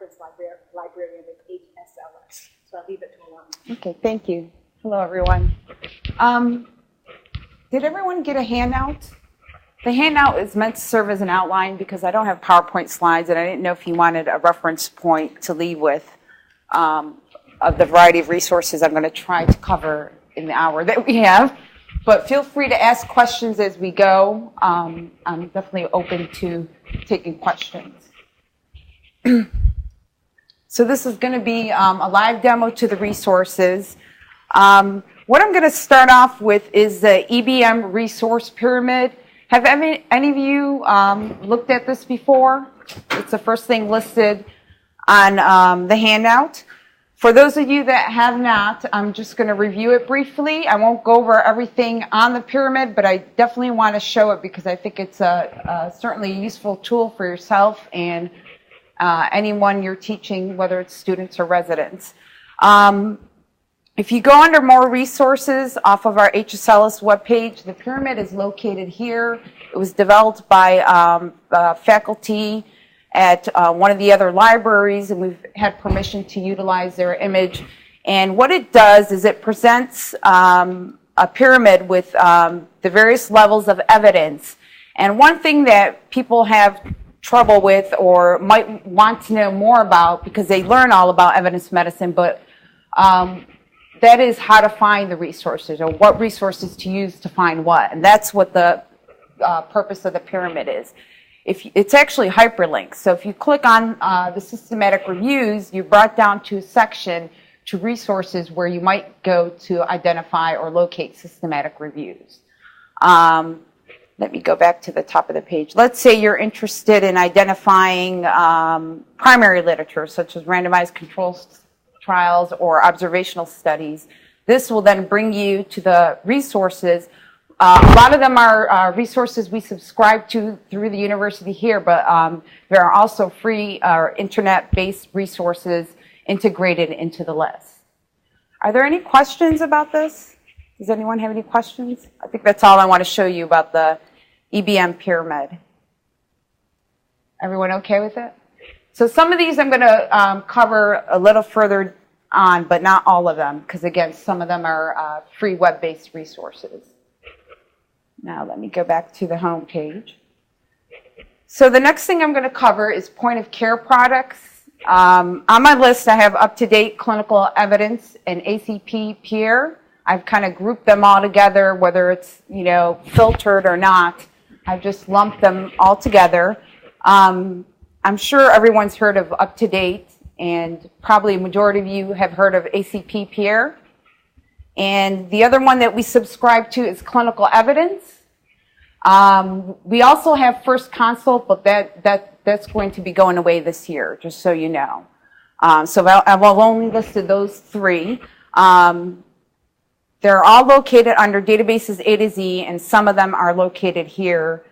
reference librarian at HSLS. So I'll leave it to Alana. Okay, thank you. Hello, everyone. Did everyone get a handout? The handout is meant to serve as an outline because I don't have PowerPoint slides, and I didn't know if you wanted a reference point to leave with of the variety of resources I'm going to try to cover in the hour that we have. But feel free to ask questions as we go. I'm definitely open to taking questions. So this is going to be a live demo to the resources. What I'm going to start off with is the EBM resource pyramid. Have any of you looked at this before? It's the first thing listed on the handout. For those of you that have not, I'm just going to review it briefly. I won't go over everything on the pyramid, but I definitely want to show it because I think it's certainly a useful tool for yourself and anyone you're teaching, whether it's students or residents. If you go under more resources off of our HSLS webpage, the pyramid is located here. It was developed by faculty at one of the other libraries, and we've had permission to utilize their image. And what it does is it presents a pyramid with the various levels of evidence. And one thing that people have trouble with or might want to know more about, because they learn all about evidence medicine, but that is how to find the resources or what resources to use to find what. And that's what the purpose of the pyramid is. It's actually hyperlinked. So if you click on the systematic reviews, you're brought down to a section to resources where you might go to identify or locate systematic reviews. Let me go back to the top of the page. Let's say you're interested in identifying primary literature, such as randomized control trials or observational studies. This will then bring you to the resources. A lot of them are resources we subscribe to through the university here, but there are also free or internet-based resources integrated into the list. Are there any questions about this? Does anyone have any questions? I think that's all I want to show you about the EBM pyramid. Everyone okay with it? So some of these I'm going to cover a little further on, but not all of them, because again, some of them are free web-based resources. Now let me go back to the home page. So the next thing I'm going to cover is point of care products. On my list, I have up-to-date clinical evidence and ACP peer. I've kind of grouped them all together, whether it's filtered or not. I've just lumped them all together. I'm sure everyone's heard of up-to-date, and probably a majority of you have heard of ACP peer. And the other one that we subscribe to is clinical evidence. We also have First Consult, but that's going to be going away this year, just so you know. So I've only listed those three. They're all located under databases A to Z, and some of them are located here.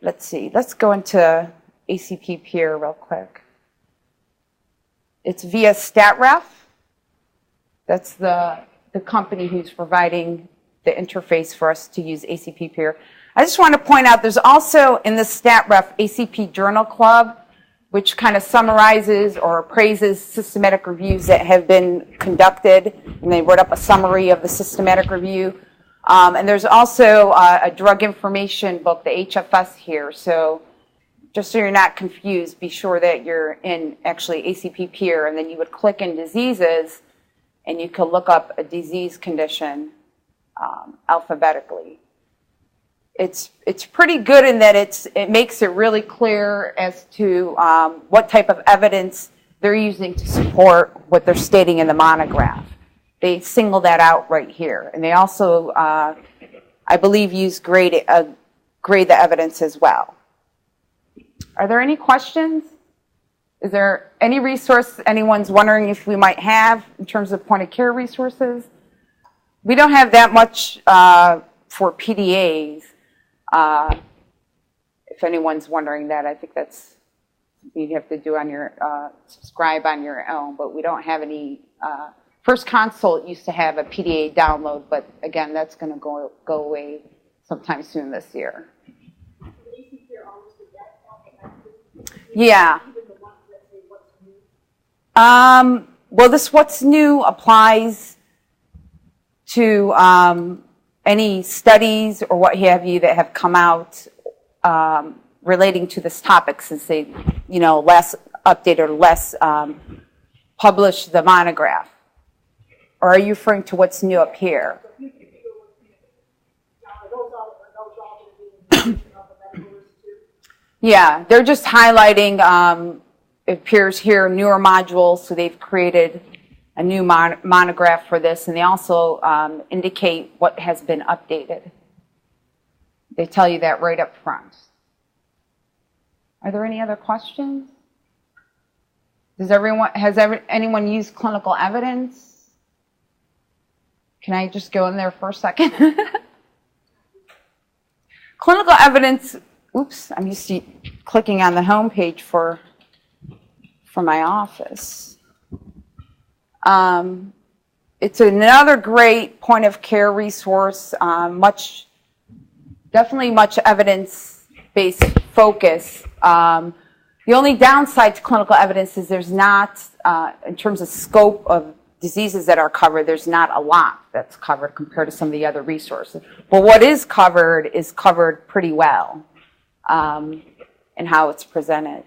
Let's see. Let's go into ACP peer real quick. It's via StatRef. That's the company who's providing the interface for us to use ACP peer. I just want to point out there's also in the StatRef ACP Journal Club, which kind of summarizes or appraises systematic reviews that have been conducted, and they wrote up a summary of the systematic review. And there's also a drug information book, the HFS here. So just so you're not confused, be sure that you're in actually ACP peer, and then you would click in diseases, and you can look up a disease condition alphabetically. It's pretty good in that it makes it really clear as to what type of evidence they're using to support what they're stating in the monograph. They single that out right here. And they also, I believe, use grade the evidence as well. Are there any questions? Is there any resource anyone's wondering if we might have in terms of point of care resources? We don't have that much for PDAs. If anyone's wondering that, I think that's you'd have to do on your subscribe on your own. But we don't have any. First Consult used to have a PDA download, but again, that's going to go away sometime soon this year. Yeah. Well, this what's new applies to any studies or what have you that have come out relating to this topic since they, last updated or less published the monograph. Or are you referring to what's new up here? Yeah, they're just highlighting, it appears here, newer modules, so they've created a new monograph for this, and they also indicate what has been updated. They tell you that right up front. Are there any other questions? Has anyone used clinical evidence? Can I just go in there for a second? Clinical evidence, oops, I'm used to clicking on the home page for my office. It's another great point of care resource, definitely much evidence-based focus. The only downside to clinical evidence is there's not, in terms of scope of diseases that are covered, there's not a lot that's covered compared to some of the other resources. But what is covered pretty well in how it's presented.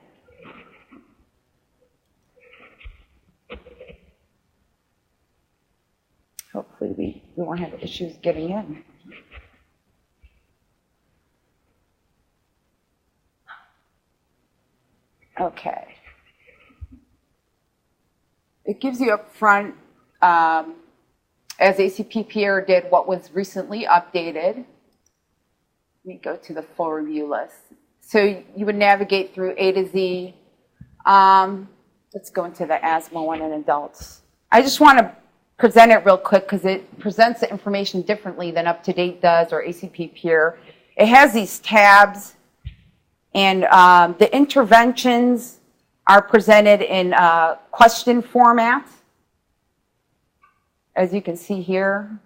Hopefully we won't have issues getting in. Okay. It gives you up front, as ACPPR did, what was recently updated. Let me go to the full review list. So you would navigate through A to Z. Let's go into the asthma one in adults. I just want to present it real quick because it presents the information differently than UpToDate does or ACPPR. It has these tabs, and the interventions are presented in question format, as you can see here.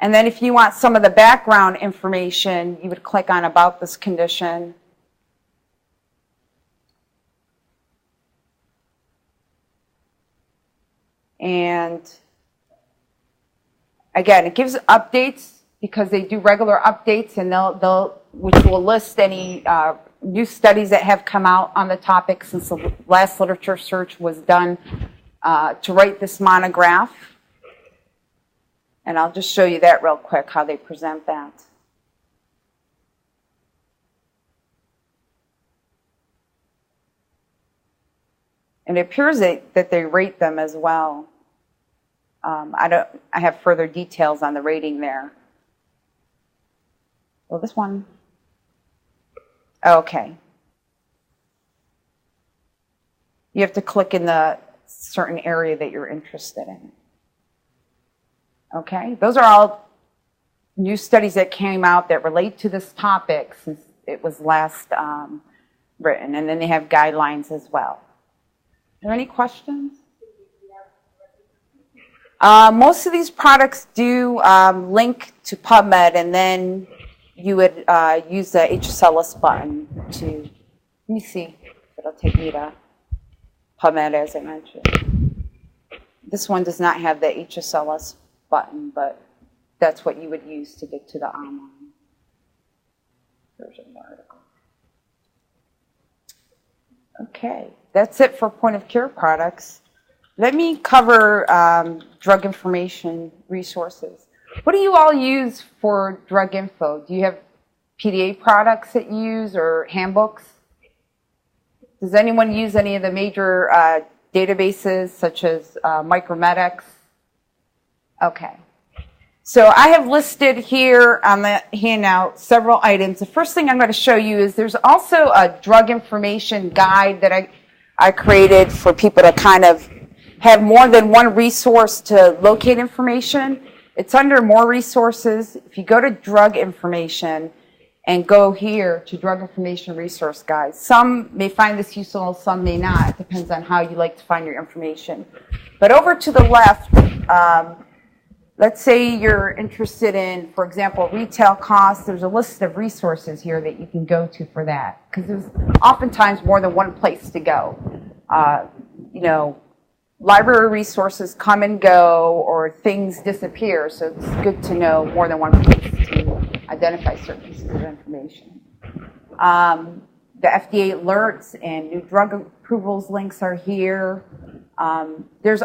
And then if you want some of the background information, you would click on About This Condition. And again, it gives updates because they do regular updates, and which will list any new studies that have come out on the topic since the last literature search was done to write this monograph. And I'll just show you that real quick, how they present that. And it appears that they rate them as well. I have further details on the rating there. Well, this one. Okay. You have to click in the certain area that you're interested in. Okay, those are all new studies that came out that relate to this topic since it was last written, and then they have guidelines as well. Are there any questions? Most of these products do link to PubMed, and then you would use the HSLS button to, let me see if it'll take me to PubMed as I mentioned. This one does not have the HSLS button, but that's what you would use to get to the online version of the article. Okay, that's it for point of care products. Let me cover drug information resources. What do you all use for drug info? Do you have PDA products that you use or handbooks? Does anyone use any of the major databases such as Micromedics? Okay. So I have listed here on the handout several items. The first thing I'm going to show you is there's also a drug information guide that I created for people to kind of have more than one resource to locate information. It's under More Resources. If you go to Drug Information and go here to Drug Information Resource Guide, some may find this useful, some may not. It depends on how you like to find your information. But over to the left, let's say you're interested in, for example, retail costs. There's a list of resources here that you can go to for that, because there's oftentimes more than one place to go. You know, library resources come and go, or things disappear, so it's good to know more than one place to identify certain pieces of information. The FDA alerts and new drug approvals links are here. There's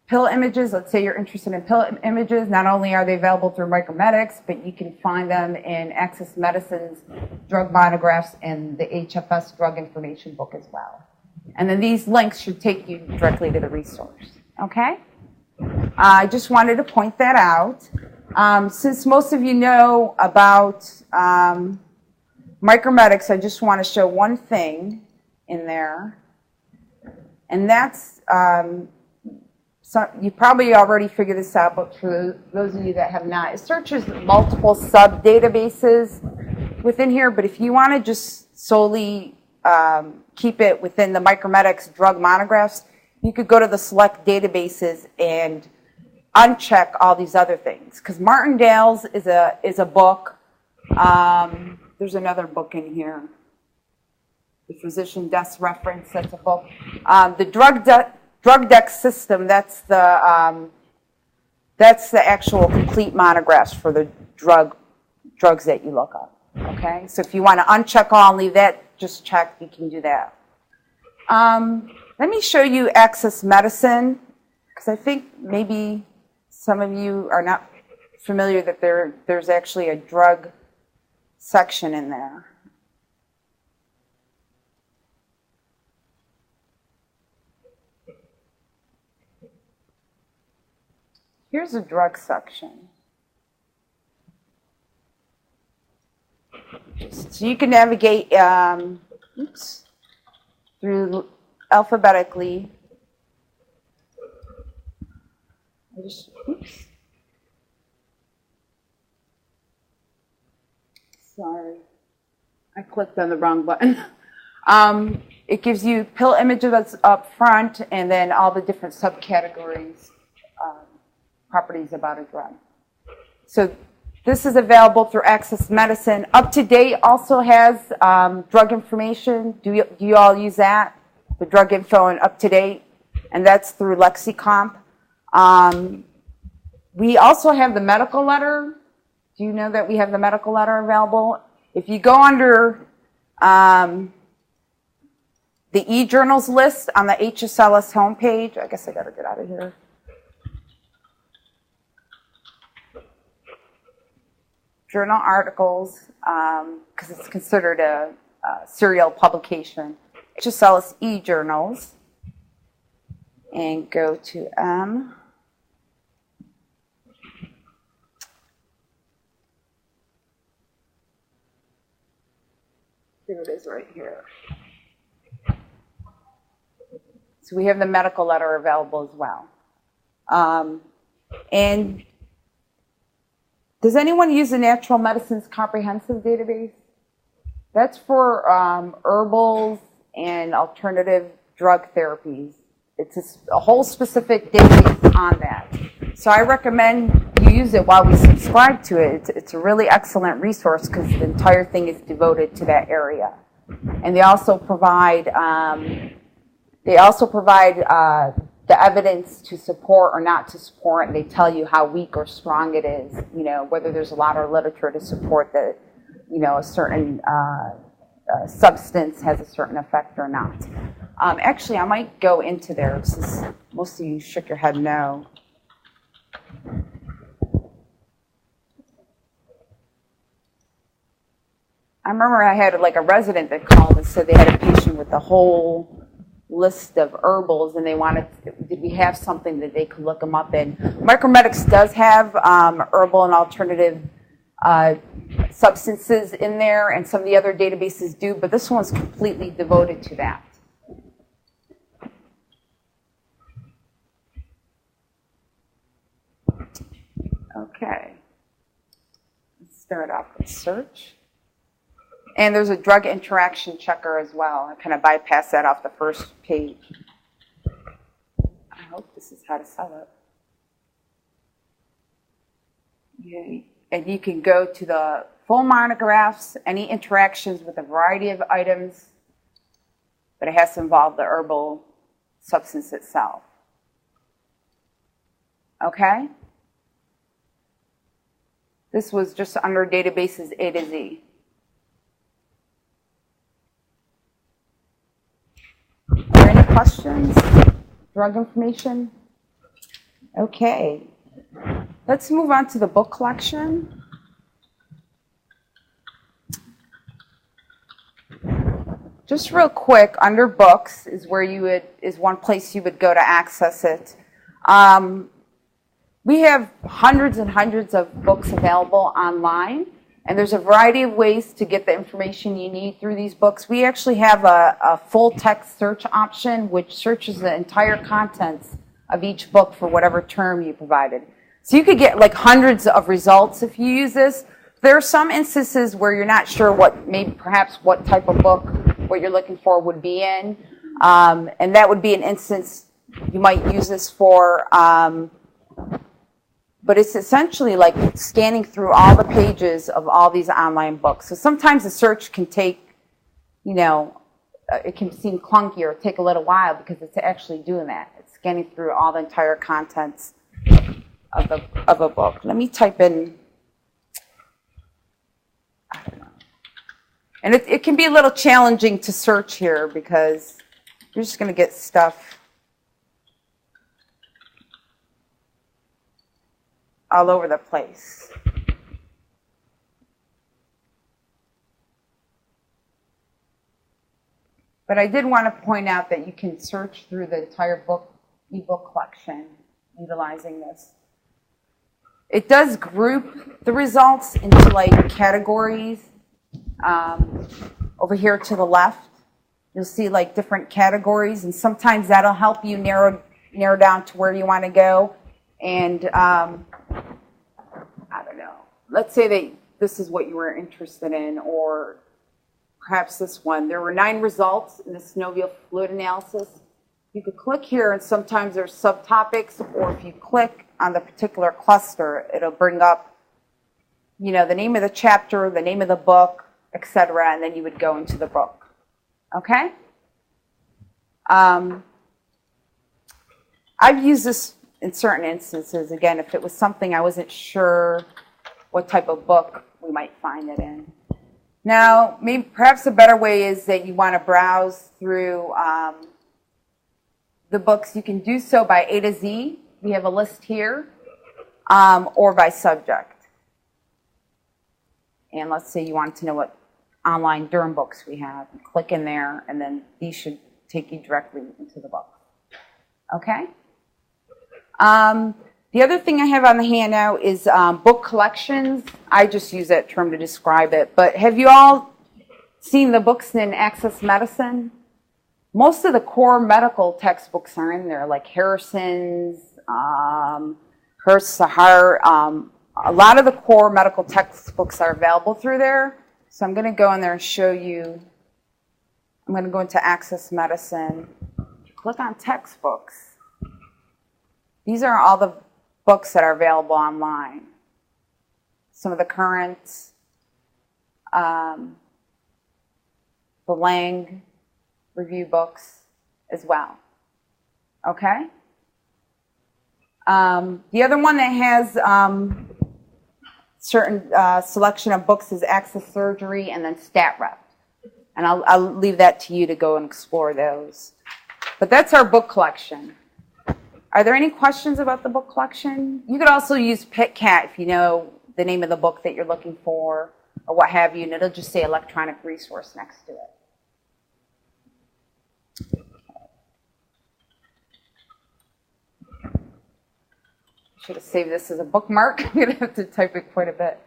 pill images. Let's say you're interested in pill images. Not only are they available through Micromedics, but you can find them in Access Medicine's drug monographs and the HFS drug information book as well. And then these links should take you directly to the resource. Okay? I just wanted to point that out. Since most of you know about Micromedics, I just want to show one thing in there. And that's, you probably already figured this out, but for those of you that have not, it searches multiple sub-databases within here, but if you want to just solely keep it within the Micromedics drug monographs, you could go to the select databases and uncheck all these other things. Because Martindale's is a book. There's another book in here. The Physician Desk Reference, that's a book. The drug deck system, that's the actual complete monographs for the drugs that you look up. Okay, so if you want to uncheck all and leave that just checked, you can do that. Let me show you Access Medicine, because I think maybe some of you are not familiar that there's actually a drug section in there. Here's a drug section. So you can navigate through alphabetically. Sorry, I clicked on the wrong button. It gives you pill images that's up front, and then all the different subcategories, properties about a drug. So this is available through Access Medicine. Up to Date also has drug information. Do you all use that? The drug info and Up to Date, and that's through LexiComp. We also have the medical letter. Do you know that we have the medical letter available? If you go under the e-journals list on the HSLS homepage, I guess I got to get out of here. Journal articles, because it's considered a serial publication. HSLS e-journals, and go to M. Here it is right here. So we have the medical letter available as well. And does anyone use the Natural Medicines Comprehensive Database? That's for herbals and alternative drug therapies. It's a whole specific database on that. So I recommend you use it while we subscribe to it. It's a really excellent resource because the entire thing is devoted to that area. And they also provide the evidence to support or not to support, and they tell you how weak or strong it is, you know, whether there's a lot of literature to support that, you know, a certain substance has a certain effect or not. Actually, I might go into there since most of you shook your head no. I remember I had like a resident that called and said they had a patient with a whole list of herbals, and they wanted, did we have something that they could look them up in? Micromedics does have herbal and alternative substances in there, and some of the other databases do, but this one's completely devoted to that. Okay, let's start off with search. And there's a drug interaction checker as well. I kind of bypass that off the first page. I hope this is how to sell it. And you can go to the full monographs, any interactions with a variety of items, but it has to involve the herbal substance itself. Okay? This was just under databases A to Z. Are there any questions? Drug information? Okay. Let's move on to the book collection. Just real quick, under books is where is one place you would go to access it. We have hundreds and hundreds of books available online, and there's a variety of ways to get the information you need through these books. We actually have a full text search option, which searches the entire contents of each book for whatever term you provided. So you could get like hundreds of results if you use this. There are some instances where you're not sure perhaps what type of book, what you're looking for would be in. And that would be an instance you might use this for. But it's essentially like scanning through all the pages of all these online books. So sometimes the search can take, it can seem clunky or take a little while because it's actually doing that. It's scanning through all the entire contents of a book. Let me type in, I don't know. And it can be a little challenging to search here because you're just going to get stuff all over the place. But I did want to point out that you can search through the entire ebook collection utilizing this. It does group the results into like categories. Over here to the left, you'll see like different categories, and sometimes that'll help you narrow down to where you want to go. And I don't know, let's say that this is what you were interested in, or perhaps this one. There were 9 results in the synovial fluid analysis. You could click here, and sometimes there's subtopics, or if you click on the particular cluster, it'll bring up, the name of the chapter, the name of the book, etc., and then you would go into the book. Okay? I've used this in certain instances. Again, if it was something I wasn't sure what type of book we might find it in. Now, perhaps a better way is that you want to browse through the books. You can do so by A to Z. We have a list here, or by subject. And let's say you want to know what online Durham books we have. You click in there, and then these should take you directly into the book. Okay? The other thing I have on the handout is book collections. I just use that term to describe it. But have you all seen the books in Access Medicine? Most of the core medical textbooks are in there, like Harrison's, Hurst, Sahar. A lot of the core medical textbooks are available through there. So I'm going to go in there and show you. I'm going to go into Access Medicine. Click on textbooks. These are all the books that are available online. Some of the current, the Lang review books as well. Okay? The other one that has certain selection of books is Access Surgery and then StatRep. And I'll leave that to you to go and explore those. But that's our book collection. Are there any questions about the book collection? You could also use PitCat if you know the name of the book that you're looking for or what have you, and it'll just say electronic resource next to it. Should have saved this as a bookmark. I'm going to have to type it quite a bit.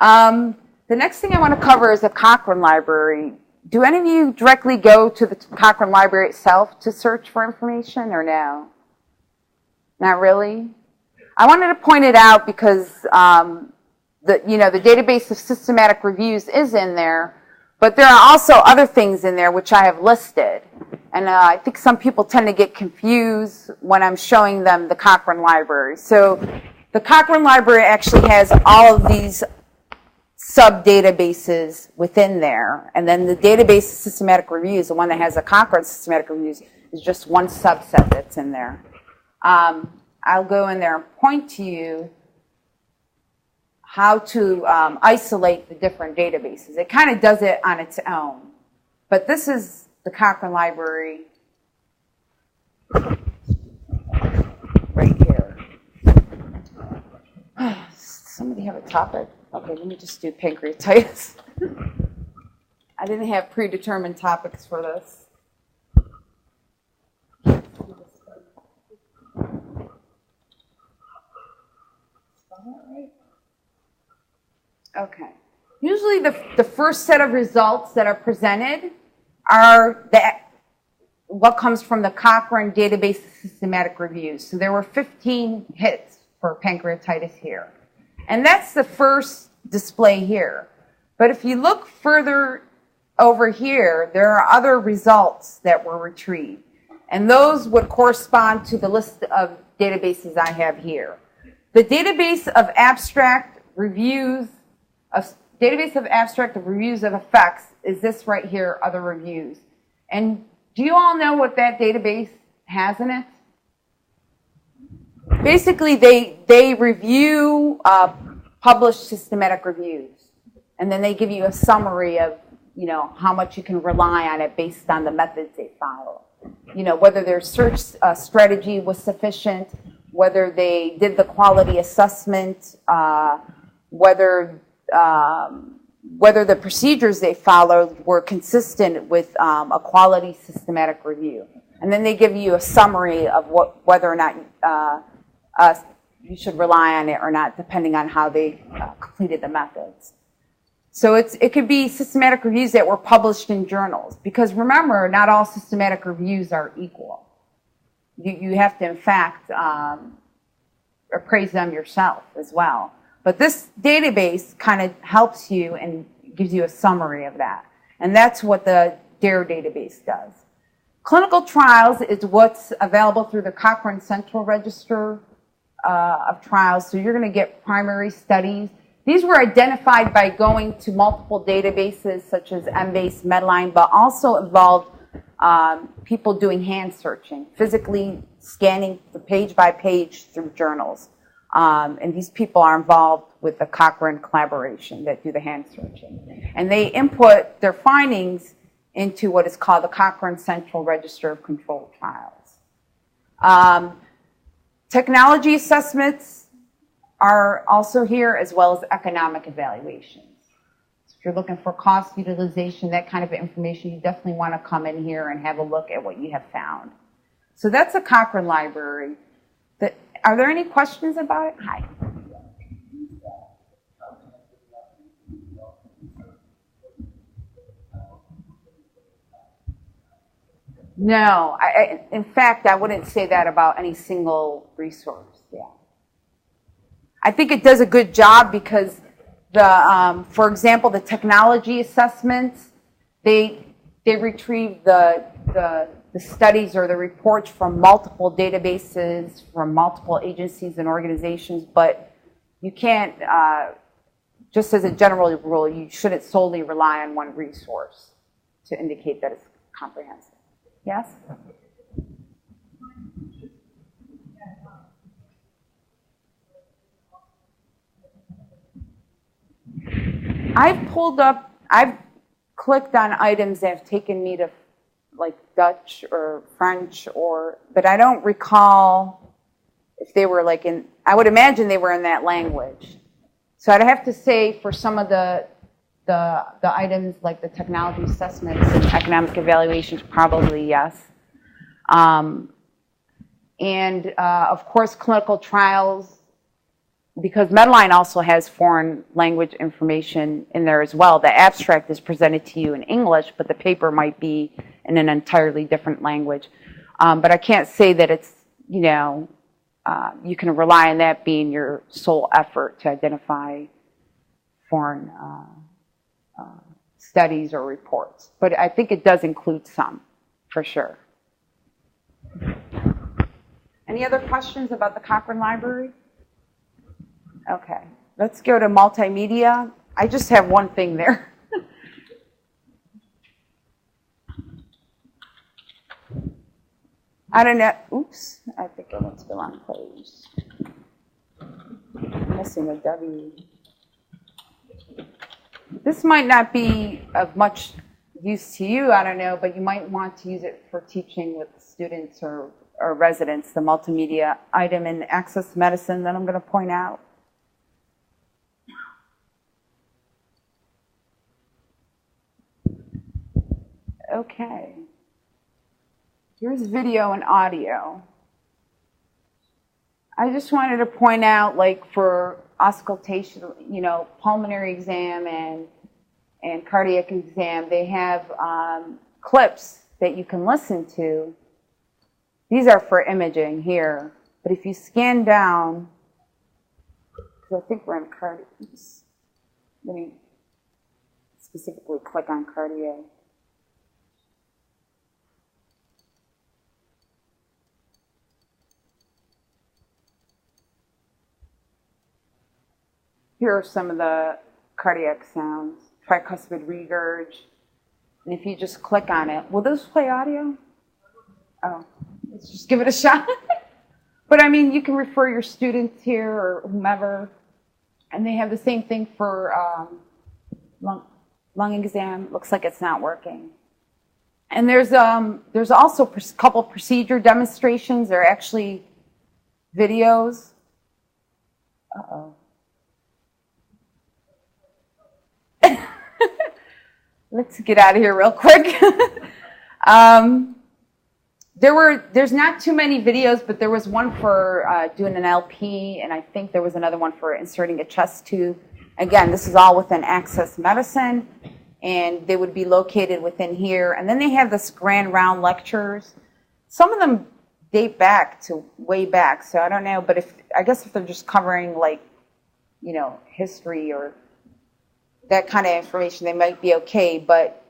The next thing I want to cover is the Cochrane Library. Do any of you directly go to the Cochrane Library itself to search for information or no? Not really? I wanted to point it out because the database of systematic reviews is in there, but there are also other things in there which I have listed. And I think some people tend to get confused when I'm showing them the Cochrane Library. So The Cochrane Library actually has all of these sub-databases within there, and then the database of systematic reviews, the one that has the Cochrane systematic reviews, is just one subset that's in there. I'll go in there and point to you how to isolate the different databases. It kind of does it on its own, but this is the Cochrane Library right here. Somebody have a topic? Okay, let me just do pancreatitis. I didn't have predetermined topics for this. Okay. Usually the first set of results that are presented are what comes from the Cochrane Database of Systematic Reviews. So there were 15 hits for pancreatitis here. And that's the first display here. But if you look further over here, there are other results that were retrieved. And those would correspond to the list of databases I have here. The database of abstract reviews of effects is this right here, other reviews. And do you all know what that database has in it? Basically, they review published systematic reviews, and then they give you a summary of, how much you can rely on it based on the methods they follow. Whether their search strategy was sufficient, whether they did the quality assessment, whether the procedures they followed were consistent with a quality systematic review. And then they give you a summary of whether or not you should rely on it or not, depending on how they completed the methods. So it could be systematic reviews that were published in journals, because remember, not all systematic reviews are equal. You have to, in fact, appraise them yourself as well. But this database kind of helps you and gives you a summary of that. And that's what the DARE database does. Clinical trials is what's available through the Cochrane Central Register of Trials. So you're going to get primary studies. These were identified by going to multiple databases such as Embase, Medline, but also involved people doing hand searching, physically scanning the page by page through journals. And these people are involved with the Cochrane collaboration that do the hand searching. And they input their findings into what is called the Cochrane Central Register of Controlled Trials. Technology assessments are also here, as well as economic evaluations. So if you're looking for cost utilization, that kind of information, you definitely want to come in here and have a look at what you have found. So that's the Cochrane Library. Are there any questions about it? Hi. No, in fact, I wouldn't say that about any single resource. Yeah, I think it does a good job because for example, the technology assessments, they retrieve the studies or the reports from multiple databases, from multiple agencies and organizations, but you can't, just as a general rule, you shouldn't solely rely on one resource to indicate that it's comprehensive. Yes? I've clicked on items that have taken me to like Dutch or French, but I don't recall if they were like I would imagine they were in that language. So I'd have to say for some of the items like the technology assessments and economic evaluations, probably yes. Of course, clinical trials, because Medline also has foreign language information in there as well. The abstract is presented to you in English, but the paper might be in an entirely different language. But I can't say that it's, you can rely on that being your sole effort to identify foreign studies or reports. But I think it does include some, for sure. Any other questions about the Cochrane Library? Okay, let's go to multimedia. I just have one thing there. I don't know. Oops, I think I went to the wrong page. I'm missing a W. This might not be of much use to you, I don't know, but you might want to use it for teaching with students or residents, the multimedia item in Access Medicine that I'm going to point out. Okay. Here's video and audio. I just wanted to point out, like for auscultation, you know, pulmonary exam and cardiac exam, they have clips that you can listen to. These are for imaging here, but if you scan down, because I think we're in cardiac, let me specifically click on cardiac. Here are some of the cardiac sounds, tricuspid regurg. And if you just click on it, will those play audio? Oh, let's just give it a shot. But I mean, you can refer your students here or whomever, and they have the same thing for lung exam. Looks like it's not working. And there's also a couple procedure demonstrations. They're actually videos. Uh-oh. Let's get out of here real quick. There's not too many videos, but there was one for doing an LP, and I think there was another one for inserting a chest tube. Again, this is all within Access Medicine, and they would be located within here. And then they have this grand round lectures. Some of them date back to way back, so I don't know. But I guess if they're just covering, like, you know, history or that kind of information, they might be okay. But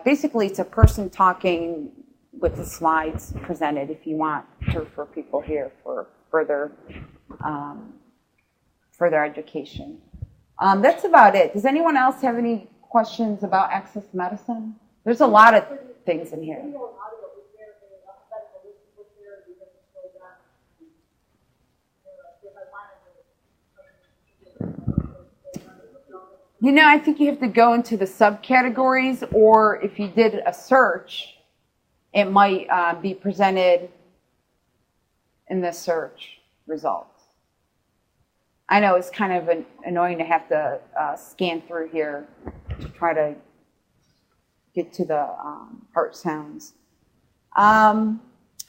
basically, it's a person talking with the slides presented if you want to refer people here for further education. That's about it. Does anyone else have any questions about Access Medicine? There's a lot of things in here. You know, I think you have to go into the subcategories, or if you did a search, it might be presented in the search results. I know it's kind of annoying to have to scan through here to try to get to the heart sounds. How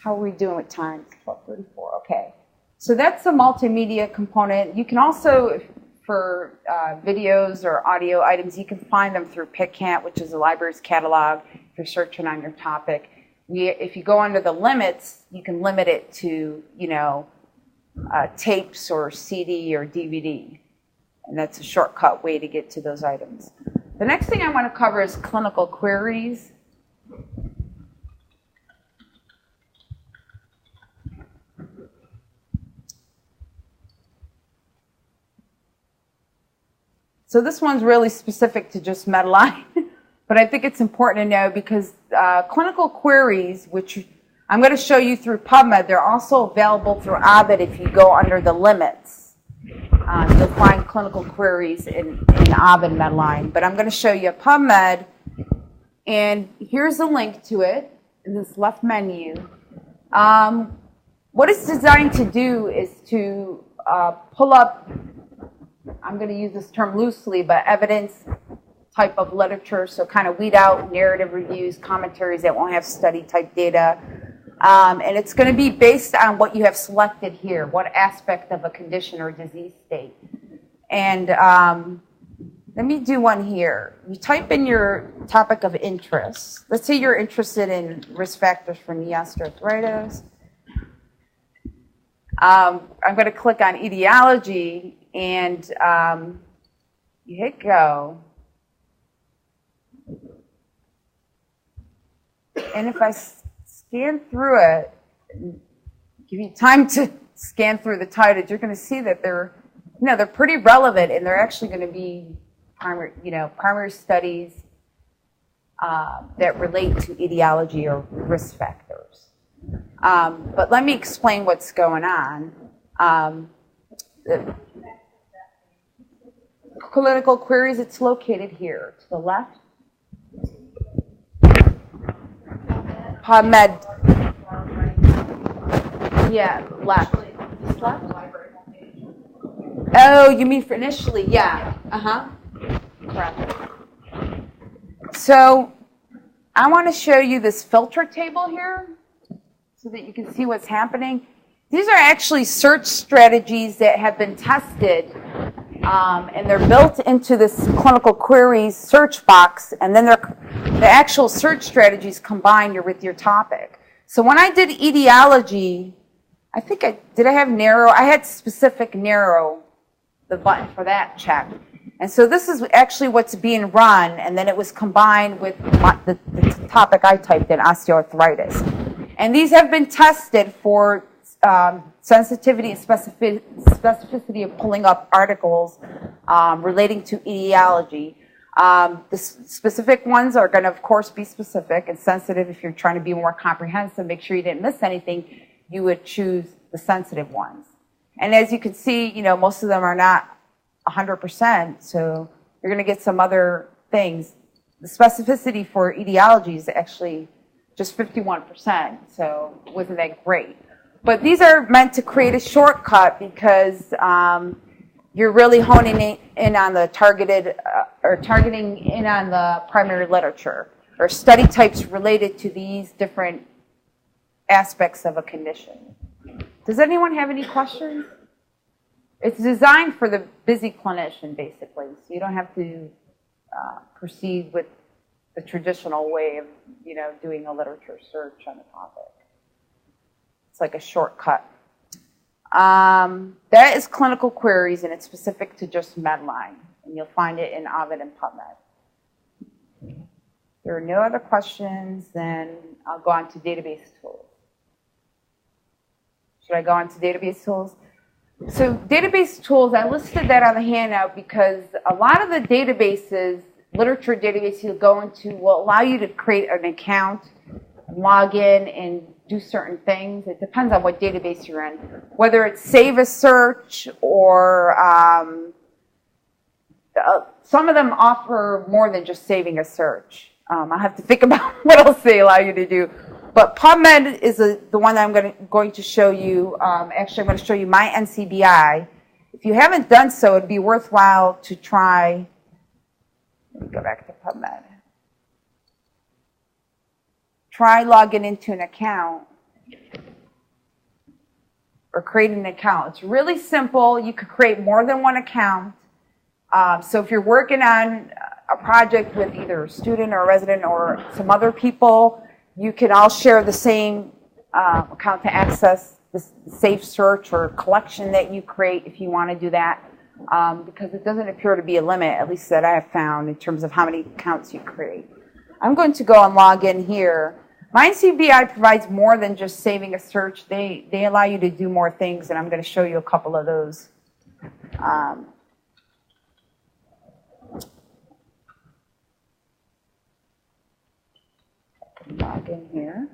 are we doing with time? 12:34. Okay. So that's the multimedia component. You can also, for videos or audio items, you can find them through PicCat, which is the library's catalog, if you're searching on your topic. If you go under the limits, you can limit it to, you know, tapes or CD or DVD. And that's a shortcut way to get to those items. The next thing I want to cover is clinical queries. So this one's really specific to just Medline. But I think it's important to know because clinical queries, which I'm going to show you through PubMed, they're also available through Ovid if you go under the limits. You'll find clinical queries in Ovid Medline. But I'm going to show you PubMed, and here's a link to it in this left menu. What it's designed to do is to pull up, I'm going to use this term loosely, but evidence type of literature, so kind of weed out narrative reviews, commentaries that won't have study type data. And it's going to be based on what you have selected here, what aspect of a condition or disease state. And let me do one here. You type in your topic of interest. Let's say you're interested in risk factors for knee osteoarthritis. I'm going to click on etiology, and you hit go. And if I scan through it, give you time to scan through the titles, you're going to see that there are No, they're pretty relevant, and they're actually going to be primary studies that relate to etiology or risk factors. But let me explain what's going on. The clinical queries, it's located here to the left. PubMed. Yeah, left. Oh, you mean for initially? Yeah. Correct. So I want to show you this filter table here so that you can see what's happening. These are actually search strategies that have been tested, and they're built into this clinical queries search box, and then the actual search strategies combined with your topic. So when I did etiology, did I have narrow? I had specific narrow, the button for that checked. And so this is actually what's being run, and then it was combined with the topic I typed in, osteoarthritis. And these have been tested for sensitivity and specificity of pulling up articles relating to etiology. The specific ones are going to, of course, be specific and sensitive. If you're trying to be more comprehensive, make sure you didn't miss anything, you would choose the sensitive ones. And as you can see, most of them are not 100%, so you're going to get some other things. The specificity for etiology is actually just 51%, so wasn't that great? But these are meant to create a shortcut because you're really honing in on the targeting in on the primary literature or study types related to these different aspects of a condition. Does anyone have any questions? It's designed for the busy clinician, basically, so you don't have to proceed with the traditional way of, doing a literature search on a topic. It's like a shortcut. That is clinical queries, and it's specific to just Medline, and you'll find it in Ovid and PubMed. If there are no other questions, then I'll go on to database tools. Should I go on to database tools? So database tools, I listed that on the handout because a lot of the databases, literature databases you'll go into, will allow you to create an account, log in, and do certain things. It depends on what database you're in. Whether it's save a search or some of them offer more than just saving a search. I'll have to think about what else they allow you to do. But PubMed is the one that I'm going to show you. Actually, I'm going to show you my NCBI. If you haven't done so, it'd be worthwhile to try. Let me go back to PubMed. Try logging into an account or creating an account. It's really simple. You could create more than one account. So if you're working on a project with either a student or a resident or some other people, you can all share the same account to access the safe search or collection that you create if you want to do that, because it doesn't appear to be a limit, at least that I have found, in terms of how many accounts you create. I'm going to go and log in here. MindCBI provides more than just saving a search. They allow you to do more things, and I'm going to show you a couple of those. Log in here.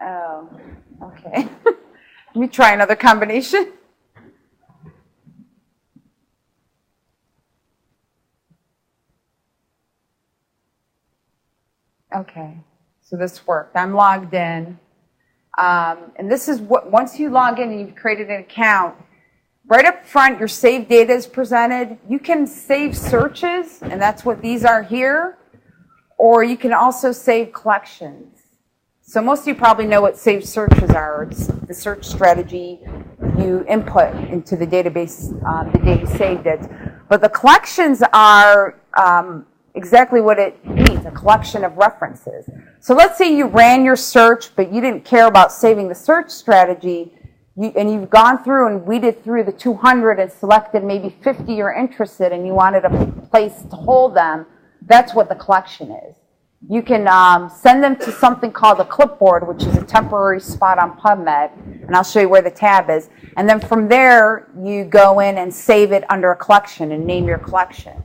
Oh, okay. Let me try another combination. Okay, so this worked. I'm logged in. And this is what, once you log in and you've created an account, right up front, your saved data is presented. You can save searches, and that's what these are here, or you can also save collections. So most of you probably know what saved searches are. It's the search strategy you input into the database the day you saved it. But the collections are exactly what it means, a collection of references. So let's say you ran your search, but you didn't care about saving the search strategy, and you've gone through and weeded through the 200 and selected maybe 50 you're interested in, and you wanted a place to hold them. That's what the collection is. You can send them to something called a clipboard, which is a temporary spot on PubMed, and I'll show you where the tab is. And then from there, you go in and save it under a collection and name your collection.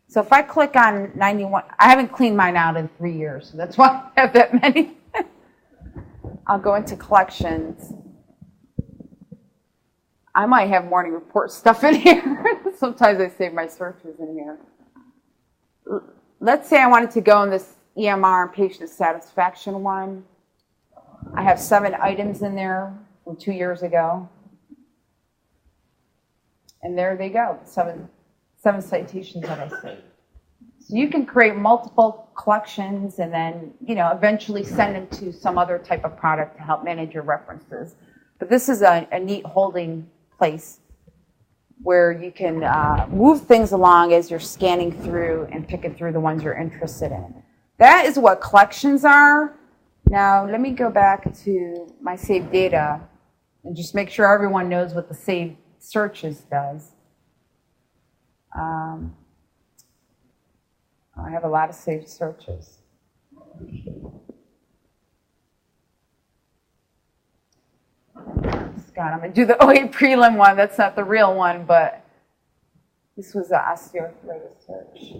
So if I click on 91, I haven't cleaned mine out in 3 years, so that's why I have that many. I'll go into collections. I might have morning report stuff in here. Sometimes I save my searches in here. Let's say I wanted to go in this EMR and patient satisfaction one. I have 7 items in there from 2 years ago. And there they go, seven citations that I saved. So you can create multiple collections and then, eventually send them to some other type of product to help manage your references. But this is a neat holding place where you can move things along as you're scanning through and picking through the ones you're interested in. That is what collections are. Now, let me go back to my saved data and just make sure everyone knows what the saved searches does. I have a lot of saved searches. God, I'm going to do the OA prelim one. That's not the real one, but this was an osteoarthritis search.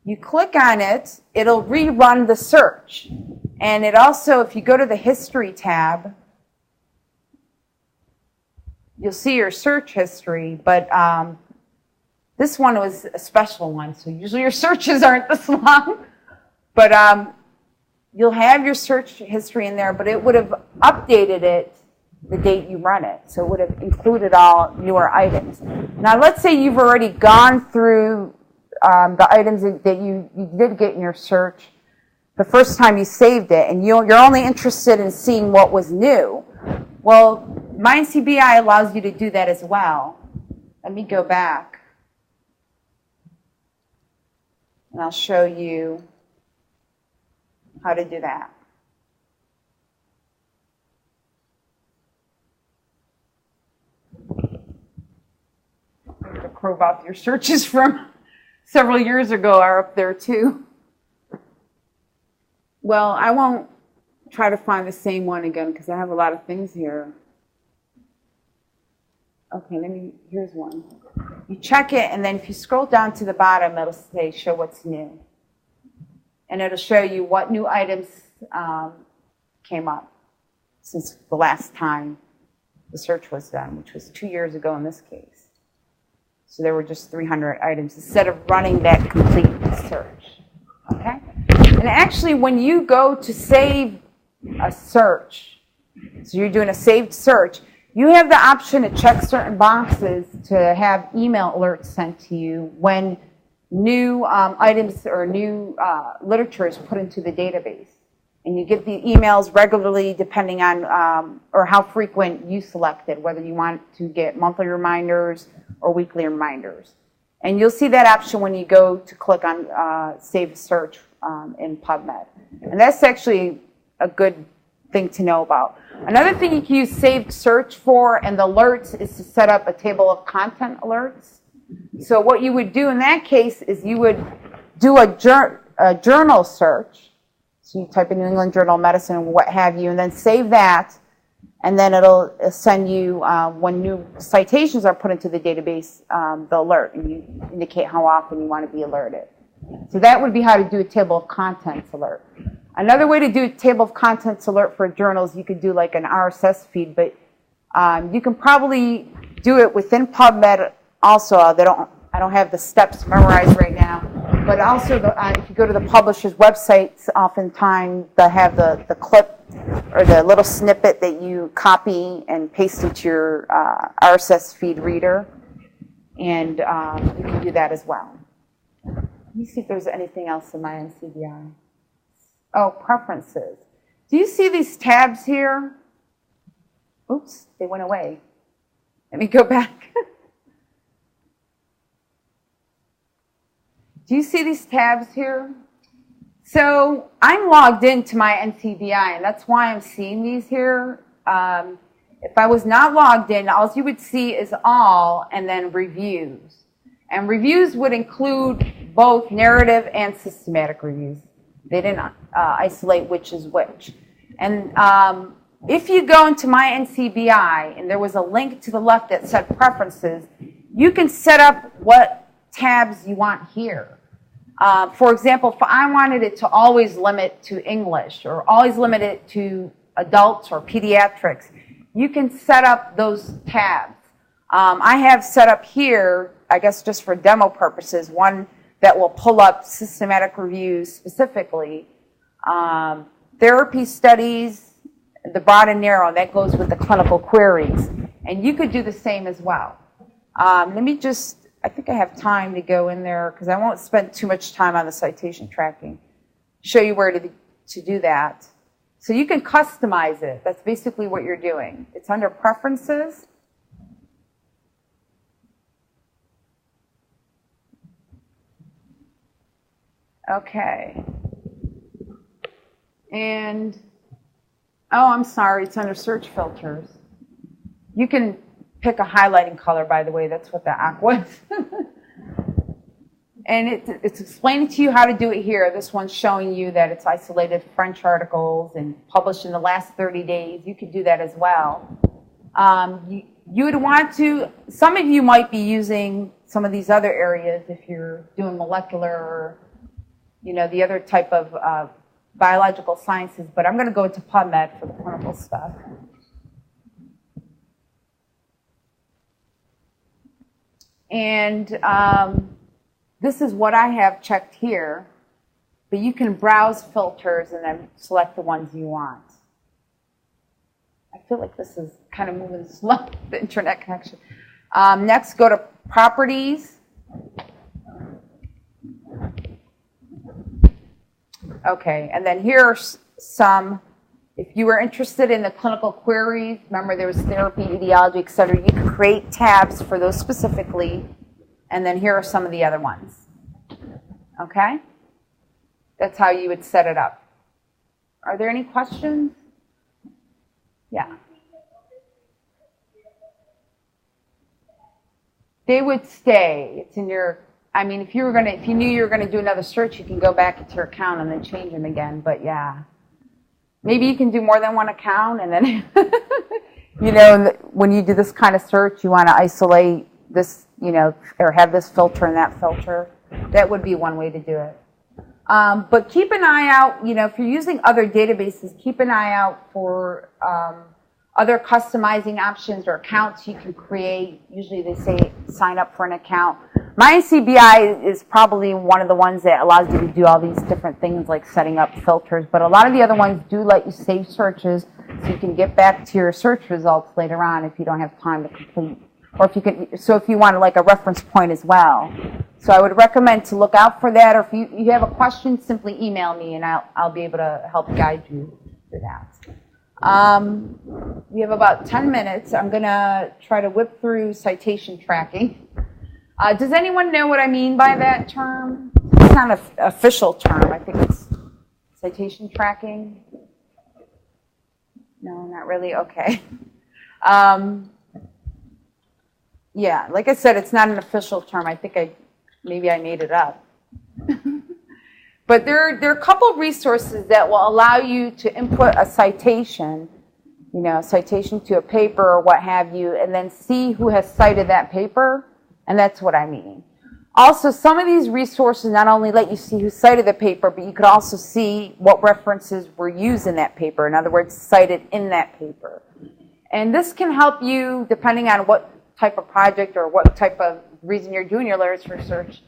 You click on it, it'll rerun the search. And it also, if you go to the history tab, you'll see your search history, but this one was a special one, so usually your searches aren't this long. But you'll have your search history in there, but it would have updated it the date you run it. So it would have included all newer items. Now let's say you've already gone through the items that you did get in your search the first time you saved it, and you're only interested in seeing what was new. Well, MindCBI allows you to do that as well. Let me go back, and I'll show you how to do that. The Crowboth, your searches from several years ago are up there too. Well, I won't try to find the same one again because I have a lot of things here. Okay, here's one. You check it, and then if you scroll down to the bottom, it'll say show what's new. And it'll show you what new items came up since the last time the search was done, which was 2 years ago in this case. So there were just 300 items instead of running that complete search. Okay? And actually, when you go to save a search, so you're doing a saved search, you have the option to check certain boxes to have email alerts sent to you when new items or new literature is put into the database. And you get the emails regularly depending on or how frequent you selected, whether you want to get monthly reminders or weekly reminders. And you'll see that option when you go to click on Save Search in PubMed. And that's actually a good thing to know about. Another thing you can use Saved Search for and the alerts is to set up a table of content alerts. So what you would do in that case is you would do a journal search. So you type in New England Journal of Medicine and what have you, and then save that, and then it'll send you, when new citations are put into the database, the alert, and you indicate how often you want to be alerted. So that would be how to do a table of contents alert. Another way to do a table of contents alert for journals, you could do like an RSS feed, but you can probably do it within PubMed also. I don't have the steps memorized right now. But also, if you go to the publisher's websites, oftentimes they'll have the clip or the little snippet that you copy and paste into your RSS feed reader. And you can do that as well. Let me see if there's anything else in my NCBI. Oh, preferences. Do you see these tabs here? Oops, they went away. Let me go back. Do you see these tabs here? So I'm logged into my NCBI, and that's why I'm seeing these here. If I was not logged in, all you would see is all and then reviews. And reviews would include both narrative and systematic reviews. They didn't isolate which is which. And if you go into my NCBI and there was a link to the left that said preferences, you can set up what tabs you want here. For example, if I wanted it to always limit to English or always limit it to adults or pediatrics, you can set up those tabs. I have set up here, I guess just for demo purposes, one that will pull up systematic reviews specifically. Therapy studies, the broad and narrow, that goes with the clinical queries. And you could do the same as well. Let me just, I think I have time to go in there because I won't spend too much time on the citation tracking. Show you where to do that. So you can customize it. That's basically what you're doing. It's under preferences. Okay. And, oh, I'm sorry, it's under search filters. You can pick a highlighting color, by the way. That's what the aqua is. And it's explaining to you how to do it here. This one's showing you that it's isolated French articles and published in the last 30 days. You could do that as well. You would want to, some of you might be using some of these other areas if you're doing molecular or, you know, the other type of biological sciences, but I'm going to go into PubMed for the clinical stuff. And this is what I have checked here, but you can browse filters and then select the ones you want. I feel like this is kind of moving slow, the internet connection. Next, go to properties. Okay, and then here are some, if you were interested in the clinical queries, remember there was therapy, etiology, et cetera, you can create tabs for those specifically, and then here are some of the other ones. Okay? That's how you would set it up. Are there any questions? Yeah. They would stay. It's in your, I mean, if you knew you were going to do another search, you can go back into your account and then change them again. But yeah, maybe you can do more than one account, and then, you know, when you do this kind of search, you want to isolate this, you know, or have this filter and that filter. That would be one way to do it. But keep an eye out, you know, if you're using other databases, keep an eye out for other customizing options or accounts you can create. Usually they say sign up for an account. My NCBI is probably one of the ones that allows you to do all these different things like setting up filters, but a lot of the other ones do let you save searches so you can get back to your search results later on if you don't have time to complete. Or if you can, so if you want like a reference point as well. So I would recommend to look out for that, or if you have a question, simply email me and I'll be able to help guide you through that. We have about 10 minutes. I'm going to try to whip through citation tracking. Does anyone know what I mean by that term? It's not an official term. I think it's citation tracking. No, not really. Okay. Yeah, like I said, it's not an official term. I think maybe I made it up. But there are a couple of resources that will allow you to input a citation, you know, a citation to a paper or what have you, and then see who has cited that paper, and that's what I mean. Also, some of these resources not only let you see who cited the paper, but you could also see what references were used in that paper, in other words, cited in that paper. And this can help you, depending on what type of project or what type of reason you're doing your literature research,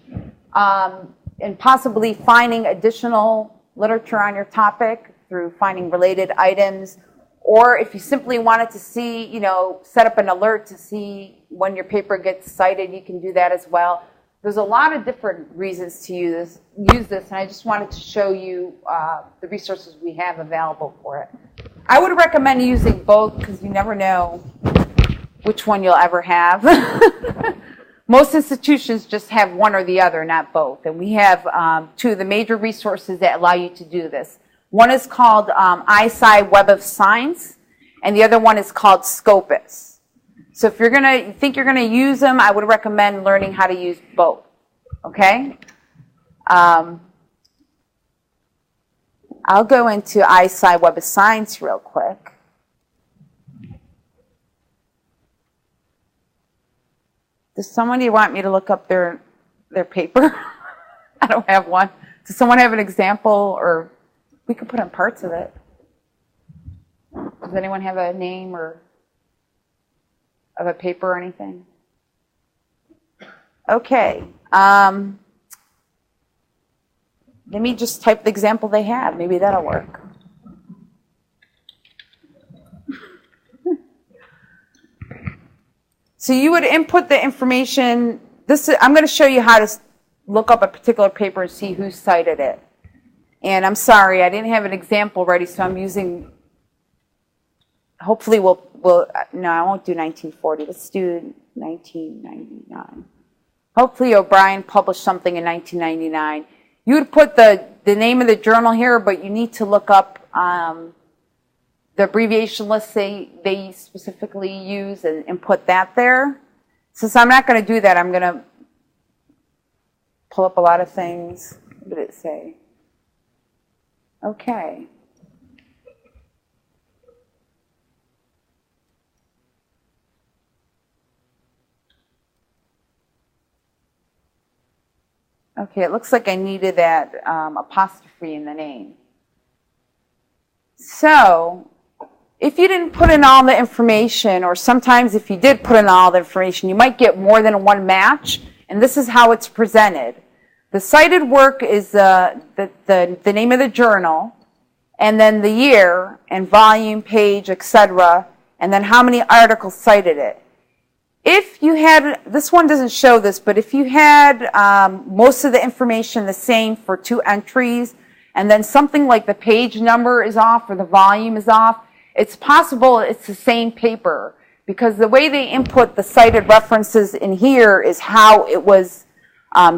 and possibly finding additional literature on your topic through finding related items, or if you simply wanted to see, you know, set up an alert to see when your paper gets cited, you can do that as well. There's a lot of different reasons to use this, and I just wanted to show you the resources we have available for it. I would recommend using both because you never know which one you'll ever have. Most institutions just have one or the other, not both. And we have two of the major resources that allow you to do this. One is called ISI Web of Science, and the other one is called Scopus. So if you think you're going to use them, I would recommend learning how to use both. Okay? Um, I'll go into iSci Web of Science real quick. Does somebody want me to look up their paper? I don't have one. Does someone have an example, or we could put on parts of it? Does anyone have a name or of a paper or anything? Okay. Let me just type the example they have. Maybe that'll work. So you would input the information. I'm going to show you how to look up a particular paper and see who cited it. And I'm sorry, I didn't have an example ready, so I'm using, hopefully no, I won't do 1940. Let's do 1999. Hopefully O'Brien published something in 1999. You would put the name of the journal here, but you need to look up the abbreviation list they specifically use and put that there. Since I'm not going to do that, I'm going to pull up a lot of things. What did it say? Okay. Okay, it looks like I needed that apostrophe in the name. So, if you didn't put in all the information, or sometimes if you did put in all the information, you might get more than one match, and this is how it's presented. The cited work is the name of the journal, and then the year, and volume, page, etc., and then how many articles cited it. If you had, this one doesn't show this, but if you had most of the information the same for two entries, and then something like the page number is off or the volume is off, it's possible it's the same paper, because the way they input the cited references in here is how it was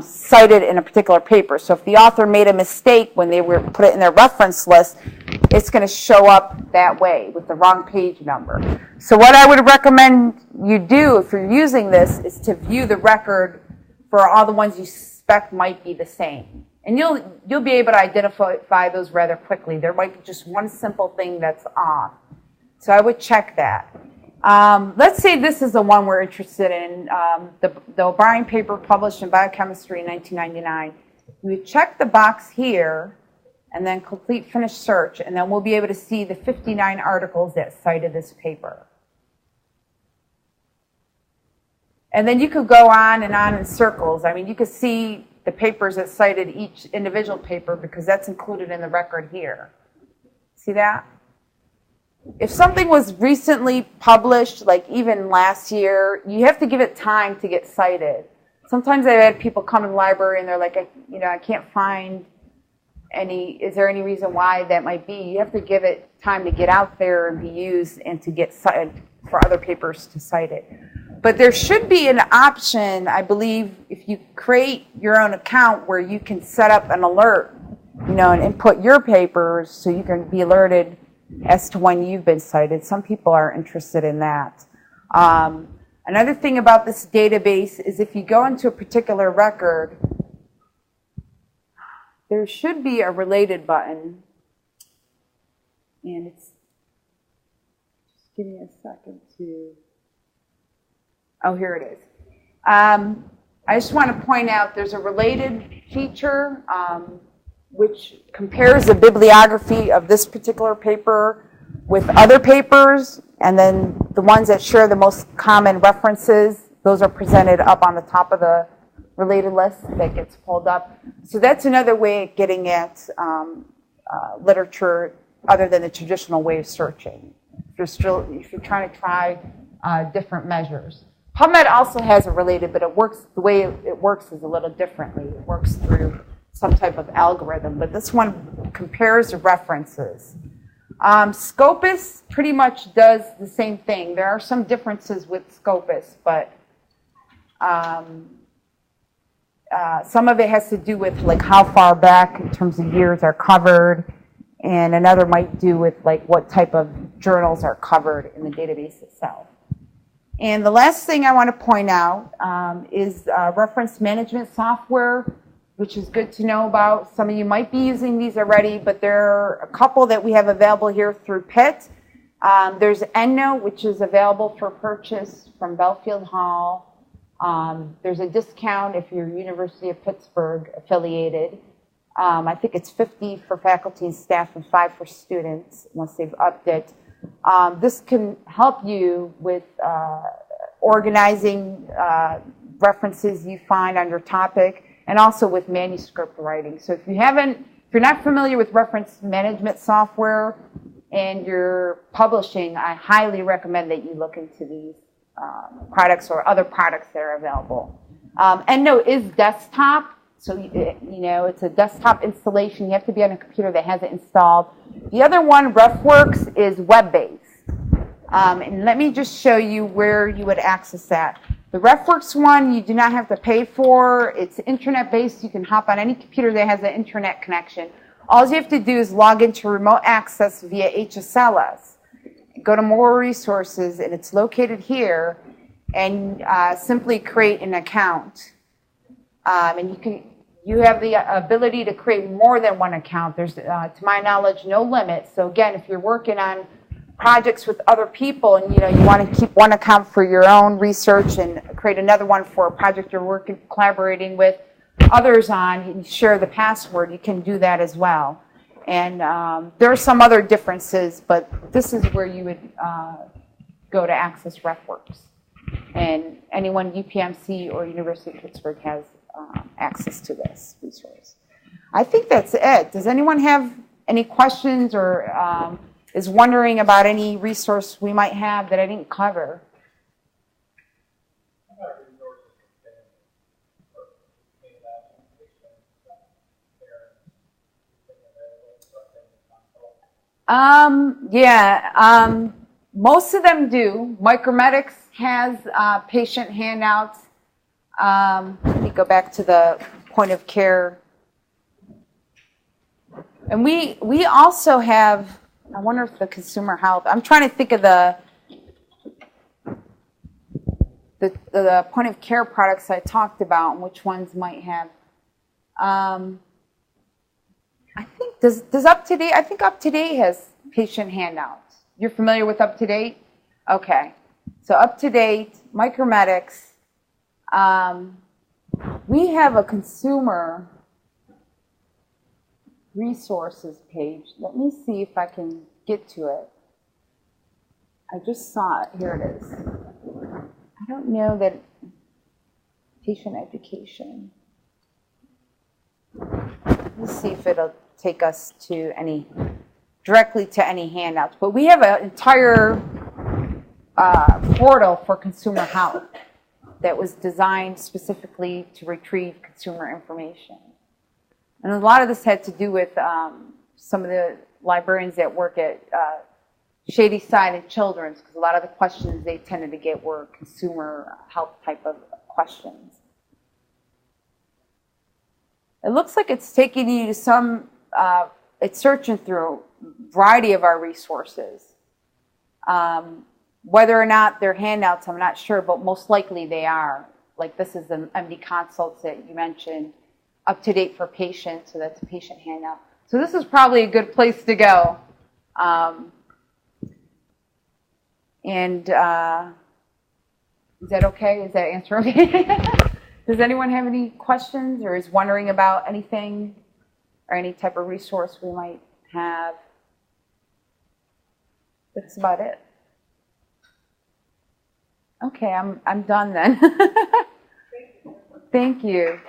cited in a particular paper. So if the author made a mistake when they were put it in their reference list, it's going to show up that way with the wrong page number. So what I would recommend you do if you're using this is to view the record for all the ones you suspect might be the same. And you'll be able to identify those rather quickly. There might be just one simple thing that's off. So I would check that. Let's say this is the one we're interested in, the O'Brien paper published in Biochemistry in 1999. We check the box here and then complete finish search, and then we'll be able to see the 59 articles that cited this paper. And then you could go on in circles. I mean, you could see the papers that cited each individual paper because that's included in the record here. See that? If something was recently published, like even last year, you have to give it time to get cited. Sometimes I've had people come in the library and they're like, I can't find any, is there any reason why that might be? You have to give it time to get out there and be used and to get cited for other papers to cite it. But there should be an option, I believe, if you create your own account where you can set up an alert, and input your papers so you can be alerted as to when you've been cited. Some people are interested in that. Another thing about this database is if you go into a particular record, there should be a related button. And it's, just give me a second to, oh, here it is. I just want to point out there's a related feature which compares the bibliography of this particular paper with other papers, and then the ones that share the most common references, those are presented up on the top of the related list that gets pulled up. So that's another way of getting at literature other than the traditional way of searching. If you're trying to try different measures. PubMed also has a related, but the way it works is a little differently. It works through some type of algorithm, but this one compares the references. Scopus pretty much does the same thing. There are some differences with Scopus, but some of it has to do with like how far back in terms of years are covered, and another might do with like what type of journals are covered in the database itself. And the last thing I want to point out is reference management software. which is good to know about. Some of you might be using these already, but there are a couple that we have available here through Pitt. There's EndNote, which is available for purchase from Belfield Hall. There's a discount if you're University of Pittsburgh affiliated. I think it's $50 for faculty and staff and $5 for students, once they've upped it. This can help you with organizing references you find on your topic, and also with manuscript writing. So if you're not familiar with reference management software and you're publishing, I highly recommend that you look into these products or other products that are available. EndNote is desktop, so it's a desktop installation. You have to be on a computer that has it installed. The other one, RefWorks, is web-based. And let me just show you where you would access that. The RefWorks one, you do not have to pay for. It's internet-based. You can hop on any computer that has an internet connection. All you have to do is log into remote access via HSLS. Go to More Resources, and it's located here, and simply create an account. And you have the ability to create more than one account. There's, to my knowledge, no limit. So again, if you're working on projects with other people and you want to keep one account for your own research and create another one for a project you're collaborating with others on, and share the password, you can do that as well. And there are some other differences, but this is where you would go to access RefWorks. And anyone UPMC or University of Pittsburgh has access to this resource. I think that's it. Does anyone have any questions or is wondering about any resource we might have that I didn't cover? Most of them do. Micromedics has patient handouts. Let me go back to the point of care. And we also have, I wonder if the consumer health, I'm trying to think of the point of care products I talked about and which ones might have. I think, does UpToDate, I think UpToDate has patient handouts. You're familiar with UpToDate? Okay. So UpToDate, Micromedics. We have a consumer resources page. Let me see if I can get to it. I just saw it. Here it is. I don't know that patient education. Let's see if it'll take us to directly to any handouts. But we have an entire portal for consumer health that was designed specifically to retrieve consumer information. And a lot of this had to do with some of the librarians that work at Shady Side and Children's, because a lot of the questions they tended to get were consumer health type of questions. It looks like it's taking you to it's searching through a variety of our resources. Whether or not they're handouts, I'm not sure, but most likely they are. Like this is the MD consults that you mentioned, UpToDate for patients, so that's a patient handout. So this is probably a good place to go. Is that okay? Is that answer okay? Does anyone have any questions or is wondering about anything or any type of resource we might have? That's about it. Okay, I'm done then. Thank you.